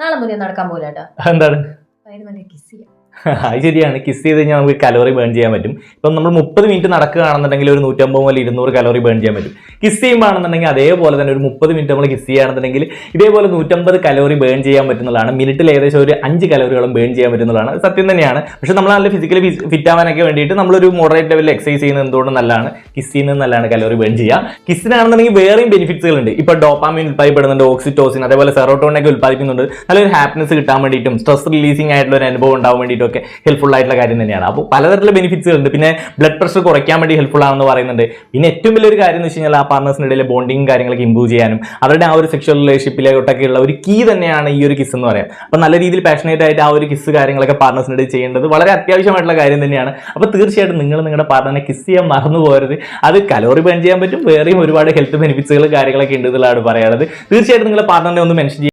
നാളെ മുന്നേ നടക്കാൻ പോലാട്ടോ. എന്താണ് കിസ് ചെയ്യാം. അത് ശരിയാണ്. കിസ് ചെയ്ത് കഴിഞ്ഞാൽ നമുക്ക് കലോറി ബേൺ ചെയ്യാൻ പറ്റും. ഇപ്പം നമ്മൾ 30 മിനിറ്റ് നടക്കുകയാണെന്നുണ്ടെങ്കിൽ ഒരു 150 മുതൽ 200 കലോറി ബേൺ ചെയ്യാൻ പറ്റും. കിസ് ചെയ്യുമ്പോഴാണെന്നുണ്ടെങ്കിൽ അതേപോലെ തന്നെ ഒരു 30 മിനിറ്റ് നമ്മൾ കിസ് ചെയ്യുകയാണെന്നുണ്ടെങ്കിൽ ഇതേപോലെ 150 കലോറി ബേൺ ചെയ്യാൻ പറ്റുന്നതാണ്. മിനിറ്റിൽ ഏകദേശം ഒരു 5 കലോറികളും ബേൺ ചെയ്യാൻ പറ്റുന്നതാണ്. സത്യം തന്നെയാണ്. പക്ഷെ നമ്മൾ നല്ല ഫിസിക്കലി ഫിറ്റ് ആവാനൊക്കെ വേണ്ടിയിട്ട് നമ്മളൊരു മോഡറേറ്റ് ലെവലിൽ എക്സസൈസ് ചെയ്യുന്നത് എന്തുകൊണ്ട് നല്ലതാണ്. കിസ് ചെയ്യുന്നത് നല്ലതാണ് കലോറി ബേൺ ചെയ്യുക. കിസ്സിനാണെന്നുണ്ടെങ്കിൽ വേറെയും ബെനിഫിറ്റ്സുകളുണ്ട്. ഇപ്പോൾ ഡോപ്പാമിൻ ഉൽപ്പാദിപ്പെടുന്നുണ്ട്, ഓക്സിറ്റോസിൻ, അതേപോലെ സെറോട്ടോണിനൊക്കെ ഉൽപ്പാദിക്കുന്നുണ്ട്. നല്ലൊരു ഹാപ്പിനെസ് കിട്ടാൻ വേണ്ടിയിട്ടും സ്ട്രെസ് റിലീസിംഗ് ആയിട്ടുള്ള ഒരു അനുഭവം ഉണ്ടാവാൻ വേണ്ടിയിട്ടും ഒക്കെ ഹെൽപ്ഫുൾ ആയിട്ടുള്ള കാര്യം തന്നെയാണ്. അപ്പോൾ പലതരത്തിലുള്ള ബെനിഫിറ്റ്സ് ഉണ്ട്. പിന്നെ ബ്ലഡ് പ്രഷർ കുറയ്ക്കാൻ വേണ്ടി ഹെൽപ്ഫുൾ ആണെന്ന് പറയുന്നുണ്ട്. പിന്നെ ഏറ്റവും വലിയൊരു കാര്യം എന്ന് വെച്ച് കഴിഞ്ഞാൽ ആ പാർട്ട്നേഴ്സിനിടയിലെ ബോണ്ടിങ് കാര്യങ്ങളൊക്കെ ഇമ്പ്രൂവ് ചെയ്യാനും അവരുടെ ആ ഒരു സെക്ഷൽ റിലേഷൻഷിപ്പിലേക്കൊക്കെ ഉള്ള ഒരു കീ തന്നെയാണ് ഈ ഒരു കിസ് എന്ന് പറയാം. അപ്പോൾ നല്ല രീതിയിൽ പാഷനേറ്റ് ആയിട്ട് ആ ഒരു കിസ് കാര്യങ്ങളൊക്കെ പാർട്ട്നേഴ്സിനിടയിൽ ചെയ്യേണ്ടത് വളരെ അത്യാവശ്യമായിട്ടുള്ള കാര്യം തന്നെയാണ്. അപ്പോൾ തീർച്ചയായിട്ടും നിങ്ങൾ നിങ്ങളുടെ പാർട്ട്ണറിനെ കിസ് ചെയ്യാൻ മറന്നു പോകരുത്. അത് കലോറി ബേൺ ചെയ്യാൻ പറ്റും. വേറെയും ഒരുപാട് ഹെൽത്ത് ബെനിഫിറ്റ്സുകൾ കാര്യങ്ങളൊക്കെ ഉണ്ട് എന്നുള്ളതാണ് പറയാനുള്ളത്. തീർച്ചയായിട്ടും നിങ്ങളുടെ പാർട്ട്ണറിനെ ഒന്ന് മെൻഷൻ